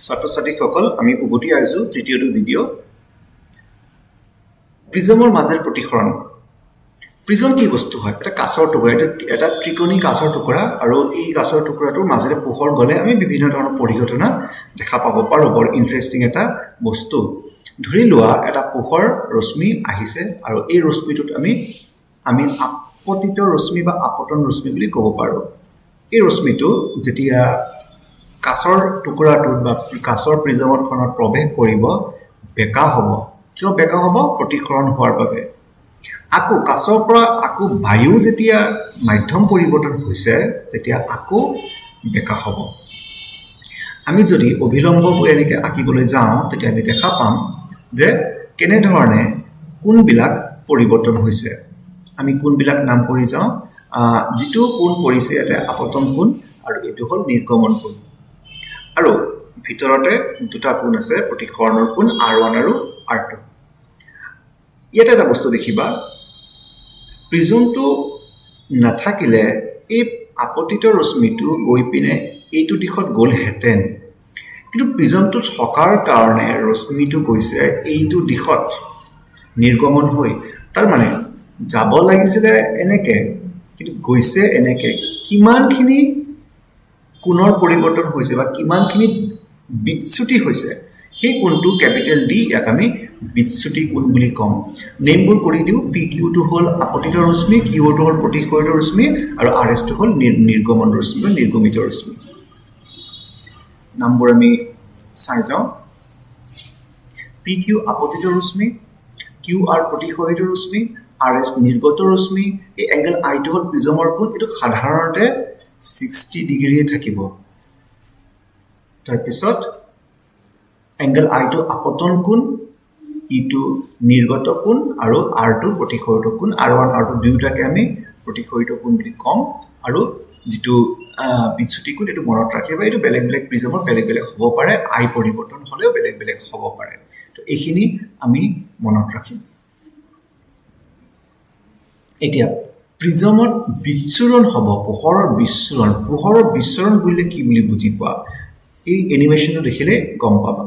ছাত্ৰ-ছাত্ৰীসকল আমি উভতি আহিছোঁ তৃতীয়টো ভিডিঅ' প্ৰিজমৰ মাজেৰে প্ৰতিসৰণ প্ৰিজম কি বস্তু হয় এটা কাঁচৰ টুকুৰা এটা ত্ৰিকোণী কাঁচৰ টুকুৰা আৰু এই কাঁচৰ টুকুৰাটোৰ মাজেৰে পোহৰ গ'লে আমি বিভিন্ন ধৰণৰ পৰিঘটনা দেখা পাব পাৰোঁ বৰ ইণ্টাৰেষ্টিং এটা বস্তু ধৰি লোৱা এটা পোহৰ ৰশ্মি আহিছে আৰু এই ৰশ্মিটোত আমি আপতিত ৰশ্মি বা আপতন ৰশ্মি বুলি ক'ব পাৰোঁ এই ৰশ্মিটো যেতিয়া কাঁচৰ টুকুৰাটোত বা কাঁচৰ প্ৰিজমখনত প্ৰৱেশ কৰিব বেকা হ'ব কিয় বেকা হ'ব প্ৰতিসৰণ হোৱাৰ বাবে আকৌ কাঁচৰ পৰা আকৌ বায়ু যেতিয়া মাধ্যম পৰিৱৰ্তন হৈছে তেতিয়া আকৌ বেকা হ'ব আমি যদি অভিলম্ববোৰ এনেকৈ আঁকিবলৈ যাওঁ তেতিয়া আমি দেখা পাম যে কেনেধৰণে কোণবিলাক পৰিৱৰ্তন হৈছে আমি কোণবিলাক নাম কৰি যাওঁ যিটো কোণ পৰিছে ইয়াতে আপতন কোণ আৰু এইটো হ'ল নিৰ্গমন কোণ আৰু ভিতৰতে দুটা কোণ আছে প্ৰতিসৰণৰ কোণ R1 আৰু R2 ইয়াতে এটা বস্তু দেখিবা প্ৰিজমটো নাথাকিলে এই আপতিত ৰশ্মিটো গৈ পিনে এইটো দিশত গ'লহেঁতেন কিন্তু প্ৰিজমটো থকাৰ কাৰণে ৰশ্মিটো গৈছে এইটো দিশত নিৰ্গমন হৈ তাৰ মানে যাব লাগিছিলে এনেকৈ কিন্তু গৈছে এনেকৈ কিমানখিনি কোণৰ পৰিৱৰ্তন হৈছে বা কিমানখিনি বিচ্যুতি হৈছে সেই কোণটো কেপিটেল ডি ইয়াক আমি বিচ্যুতি কোণ বুলি কওঁ নেমবোৰ কৰি দিওঁ পি কিউটো হ'ল আপতিত ৰশ্মি কিউটো হ'ল প্ৰতিসৰিত ৰশ্মি আৰু আৰ এছটো হ'ল নিৰ্গমন ৰশ্মি বা নিৰ্গমিত ৰশ্মি নামবোৰ আমি চাই যাওঁ পি কিউ আপতিত ৰশ্মি কিউ আৰ প্ৰতিসৰিত ৰশ্মি আৰ এছ নিৰ্গত ৰশ্মি এই এংগেল আইটো হ'ল প্ৰিজমৰ কোণ এইটো সাধাৰণতে 60 ডিগ্ৰীয়ে থাকিব তাৰপিছত এংগেল আইটো আপতন কোণ ইটো নিৰ্গত কোণ আৰু আৰটো প্ৰতিসৰিত কোণ R1 R2 দুয়োটাকে আমি প্ৰতিসৰিত কোণ বুলি ক'ম আৰু যিটো বিচ্যুতি কোণ এইটো মনত ৰাখিবা এইটো বেলেগ বেলেগ প্ৰিজমৰ বেলেগ বেলেগ হ'ব পাৰে আই পৰিৱৰ্তন হ'লেও বেলেগ বেলেগ হ'ব পাৰে তো এইখিনি আমি মনত ৰাখিম এতিয়া প্ৰিজমত বিচ্ছুৰণ হ'ব পোহৰৰ বিচ্ছুৰণ বুলিলে কি বুলি বুজি পোৱা এই এনিমেশ্যনটো দেখিলে গম পাবা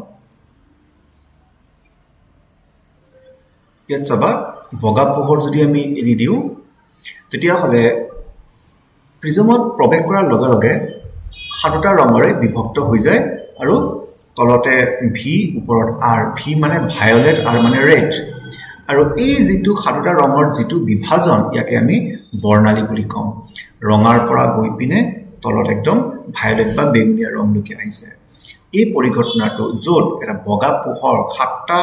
ইয়াত চাবা বগা পোহৰ যদি আমি এৰি দিওঁ তেতিয়াহ'লে প্ৰিজমত প্ৰৱেশ কৰাৰ লগে লগে সাতটা ৰঙৰে বিভক্ত হৈ যায় আৰু তলতে ভি ওপৰত আৰ ভি মানে ভায়লেট আৰ মানে ৰেড আৰু এই যিটো সাতটা ৰঙৰ যিটো বিভাজন ইয়াকে আমি বৰ্ণালী বুলি কওঁ ৰঙাৰ পৰা গৈ পিনে তলত একদম ভায়লেট বা বেঙুনীয়া ৰংলৈকে আহিছে এই পৰিঘটনাটো য'ত এটা বগা পোহৰ সাতটা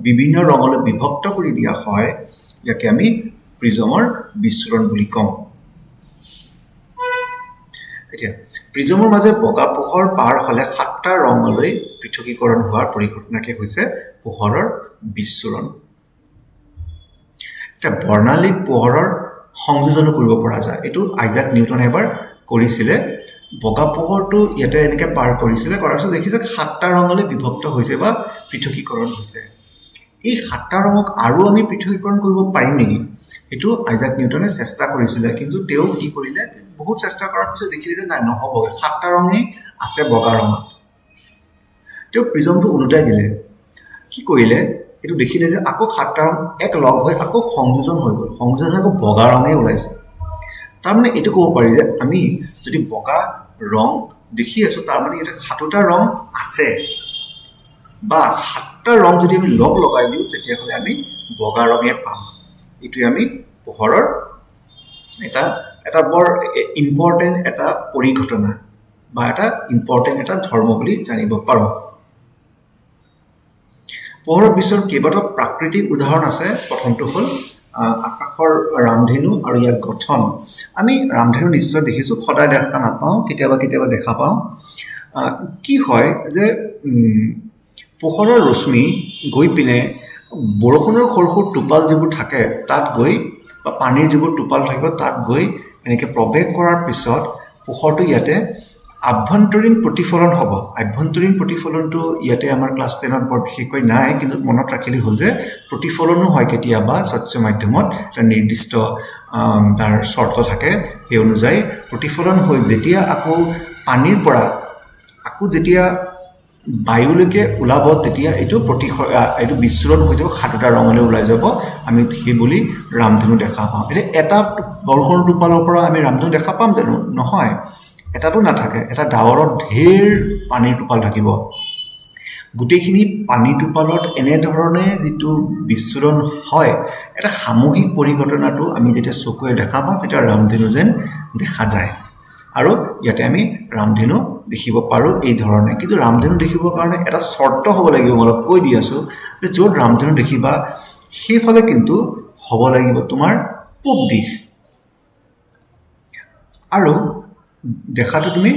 বিভিন্ন ৰঙলৈ বিভক্ত কৰি দিয়া হয় ইয়াকে আমি প্ৰিজমৰ বিচ্ছুৰণ বুলি কওঁ এতিয়া প্ৰিজমৰ মাজে বগা পোহৰ পাৰ হ'লে সাতটা ৰঙলৈ পৃথকীকৰণ হোৱাৰ পৰিঘটনাকে হৈছে পোহৰৰ বিচ্ছুৰণ এটা বৰ্ণালীত পোহৰৰ সংযোজনো কৰিব পৰা যায় এইটো আইজাক নিউটনে এবাৰ কৰিছিলে বগা পোহৰটো ইয়াতে এনেকৈ পাৰ কৰিছিলে কৰাৰ পিছত দেখিছে সাতটা ৰঙলৈ বিভক্ত হৈছে বা পৃথকীকৰণ হৈছে এই সাতটা ৰঙক আৰু আমি পৃথকীকৰণ কৰিব পাৰিম নেকি এইটো আইজাক নিউটনে চেষ্টা কৰিছিলে কিন্তু তেওঁ কি কৰিলে বহুত চেষ্টা কৰাৰ পিছত দেখিলে যে নাই নহ'বগৈ সাতটা ৰঙেই আছে বগা ৰঙত তেওঁ প্ৰিজমটো ওলোটাই দিলে কি কৰিলে এইটো দেখিলে যে আকৌ সাতটা ৰং এক লগ হৈ আকৌ সংযোজন হৈ গ'ল সংযোজন হৈ আকৌ বগা ৰঙেই ওলাইছে তাৰমানে এইটো ক'ব পাৰি যে আমি যদি বগা ৰং দেখি আছোঁ তাৰমানে ইয়াতে সাতটা ৰং আছে বা সাতটা ৰং যদি আমি লগ লগাই দিওঁ তেতিয়াহ'লে আমি বগা ৰঙে পাম এইটোৱে আমি পোহৰৰ এটা বৰ ইম্পৰ্টেণ্ট এটা পৰিঘটনা বা এটা ইম্পৰ্টেণ্ট এটা ধৰ্ম বুলি জানিব পাৰোঁ পোহৰৰ বিশ্বত কেইবাটাও প্ৰাকৃতিক উদাহৰণ আছে প্ৰথমটো হ'ল আকাশৰ ৰামধেনু আৰু ইয়াৰ গঠন আমি ৰামধেনু নিশ্চয় দেখিছোঁ সদায় দেখা নাপাওঁ কেতিয়াবা কেতিয়াবা দেখা পাওঁ কি হয় যে পোহৰৰ ৰশ্মি গৈ পিনে বৰষুণৰ সৰু সৰু টোপাল যিবোৰ থাকে তাত গৈ বা পানীৰ যিবোৰ টোপাল থাকিব তাত গৈ এনেকৈ প্ৰৱেশ কৰাৰ পিছত পোহৰটো ইয়াতে আভ্যন্তৰীণ প্ৰতিফলন হ'ব আভ্যন্তৰীণ প্ৰতিফলনটো ইয়াতে আমাৰ ক্লাছ 10ত বৰ বিশেষকৈ নাই কিন্তু মনত ৰাখিলে হ'ল যে প্ৰতিফলনো হয় কেতিয়াবা স্বচ্ছ মাধ্যমত এটা নিৰ্দিষ্ট তাৰ চৰ্ত থাকে সেই অনুযায়ী প্ৰতিফলন হৈ যেতিয়া আকৌ পানীৰ পৰা আকৌ যেতিয়া বায়ুলৈকে ওলাব তেতিয়া এইটো এইটো বিচ্ছুৰণ হৈ যাব, 7টা ৰঙলৈ ওলাই যাব, আমি সেই বুলি ৰামধেনু দেখা পাওঁ। এতিয়া এটা বৰষুণৰ টোপালৰ পৰা আমি ৰামধেনু দেখা পাম জানো? নহয়, এটাতো নাথাকে। এটা ডাৱৰত ঢেৰ পানীৰ টোপাল থাকিব, গোটেইখিনি পানীৰ টোপালত এনেধৰণে যিটো বিচ্ছুৰণ হয়, এটা সামূহিক পৰিঘটনাটো আমি যেতিয়া চকুৰে দেখা পাওঁ তেতিয়া ৰামধেনু যেন দেখা যায়। আৰু ইয়াতে আমি ৰামধেনু দেখিব পাৰোঁ এই ধৰণে। কিন্তু ৰামধেনু দেখিবৰ কাৰণে এটা চৰ্ত হ'ব লাগিব, মই অলপ কৈ দি আছোঁ যে য'ত ৰামধেনু দেখিবা সেইফালে কিন্তু হ'ব লাগিব তোমাৰ পূব দিশ, আৰু দেখাটো তুমি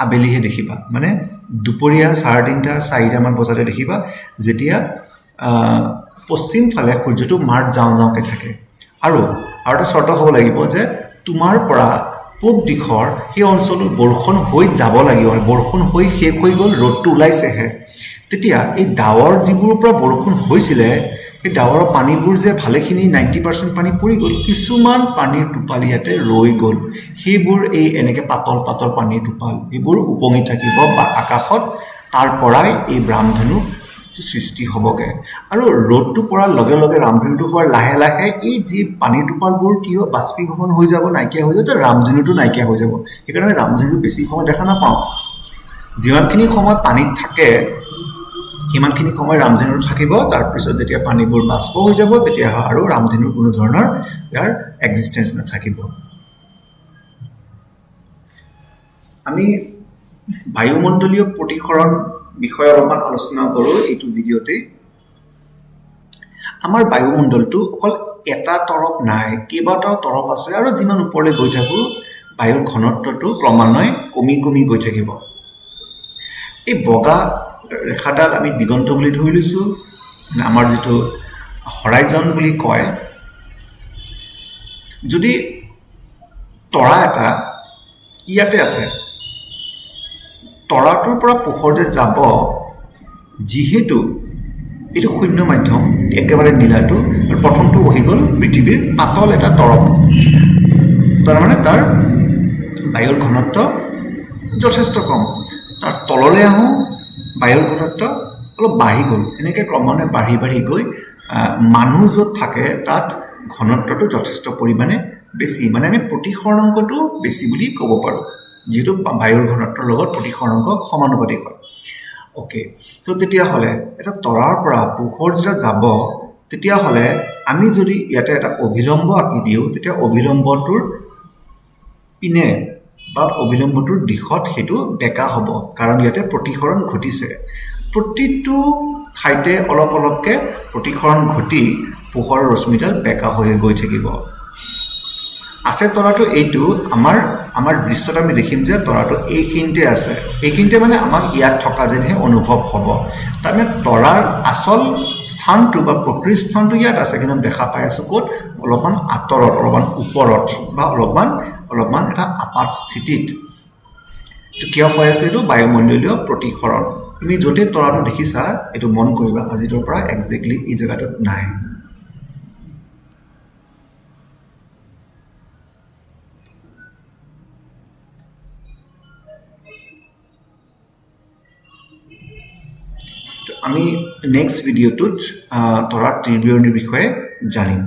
আবেলিহে দেখিবা, মানে দুপৰীয়া 3:30 4টামান বজাতে দেখিবা, যেতিয়া পশ্চিম ফালে সূৰ্যটো মাৰ্গ যাওঁ যাওঁকৈ থাকে। আৰু এটা চৰ্ত হ'ব লাগিব যে তোমাৰ পৰা পূব দিশৰ সেই অঞ্চলটোত বৰষুণ হৈ যাব লাগিব, বৰষুণ হৈ শেষ হৈ গ'ল, ৰ'দটো ওলাইছেহে। তেতিয়া এই ডাৱৰ যিবোৰৰ পৰা বৰষুণ হৈছিলে, সেই ডাৱৰৰ পানীবোৰ যে ভালেখিনি 90% পানী পৰি গ'ল, কিছুমান পানীৰ টোপাল ইয়াতে ৰৈ গ'ল। সেইবোৰ এই এনেকৈ পাতল পাতল পানীৰ টোপাল, এইবোৰ উপঙি থাকিব বা আকাশত, তাৰ পৰাই এই ৰামধেনু সৃষ্টি হ'বগৈ। আৰু ৰ'দটো পৰাৰ লগে লগে ৰামধেনুটো হোৱাৰ লাহে লাহে এই যি পানীৰ টোপালবোৰ কি হয়, বাষ্পীভৱন হৈ যাব, নাইকিয়া হৈ যাব, ৰামধেনুটো নাইকিয়া হৈ যাব। সেইকাৰণে ৰামধেনুটো বেছি সময় দেখা নাপাওঁ। যিমানখিনি সময় পানীত থাকে সিমানখিনি সময় ৰামধেনুটো থাকিব, তাৰপিছত যেতিয়া পানীবোৰ বাষ্প হৈ যাব তেতিয়া আৰু ৰামধেনুৰ কোনো ধৰণৰ ইয়াৰ এক্সিষ্টেঞ্চ নাথাকিব। আমি বায়ুমণ্ডলীয় প্ৰতিসৰণ বিষয়ে অলপমান আলোচনা কৰোঁ এইটো ভিডিঅ'তে। আমাৰ বায়ুমণ্ডলটো অকল এটা তৰফ নাই, কেইবাটাও তৰফ আছে, আৰু যিমান ওপৰলৈ গৈ থাকোঁ বায়ুৰ ঘনত্বটো ক্ৰমান্বয়ে কমি কমি গৈ থাকিব। এই বগা ৰেখাডাল আমি দিগন্ত বুলি ধৰি লৈছোঁ, মানে আমাৰ যিটো হৰাইজন বুলি কয়। যদি তৰা এটা ইয়াতে আছে, তৰাটোৰ পৰা পোহৰ যে যাব, যিহেতু এইটো শূন্য মাধ্যম, একেবাৰে নীলাটো, আৰু প্ৰথমটো হৈ গ'ল পৃথিৱীৰ পাতল এটা তৰপ, তাৰমানে তাৰ বায়ুৰ ঘনত্ব যথেষ্ট কম। তাৰ তললৈ আহোঁ, বায়ুৰ ঘনত্ব অলপ বাঢ়ি গ'ল, এনেকৈ ক্ৰমান্বয়ে বাঢ়ি বাঢ়ি গৈ মানুহ য'ত থাকে তাত ঘনত্বটো যথেষ্ট পৰিমাণে বেছি, মানে আমি প্ৰতিসৰণাংকটো বেছি বুলি ক'ব পাৰোঁ, যিহেতু বায়ুৰ ঘনত্বৰ লগত প্ৰতিসৰণাংক সমানুপাতিক হয়। অ'কে, চ' তেতিয়াহ'লে এটা তৰাৰ পৰা পোহৰ যেতিয়া যাব, তেতিয়াহ'লে আমি যদি ইয়াতে এটা অভিলম্ব আঁকি দিওঁ, তেতিয়া অভিলম্বটোৰ পিনে বা অভিলম্বটোৰ দিশত সেইটো বেকা হ'ব, কাৰণ ইয়াতে প্ৰতিসৰণ ঘটিছে। প্ৰতিটো ঠাইতে অলপ অলপকৈ প্ৰতিসৰণ ঘটি পোহৰৰ ৰশ্মিডাল বেকা হৈ গৈ থাকিব। আছে তৰাটো এইটো, আমাৰ দৃশ্যত আমি দেখিম যে তৰাটো এইখিনিতে আছে, এইখিনিতে মানে আমাক ইয়াত থকা যেনহে অনুভৱ হ'ব। তাৰমানে তৰাৰ আচল স্থানটো বা প্ৰকৃত স্থানটো ইয়াত আছে, কিন্তু দেখা পাই আছোঁ ক'ত, অলপমান আঁতৰত, অলপমান ওপৰত, বা অলপমান এটা আপাত স্থিতিত। এইটো কিয় হৈ আছে? এইটো বায়ুমণ্ডলীয় প্ৰতিসৰণ। তুমি য'তে তৰাটো দেখিছা এইটো মন কৰিবা, আজিৰ পৰা একজেক্টলি এই জেগাটোত নাই। আমি নেক্সট ভিডিঅ'টোত তৰাৰ ত্ৰিবিৰণীৰ বিষয়ে জানিম।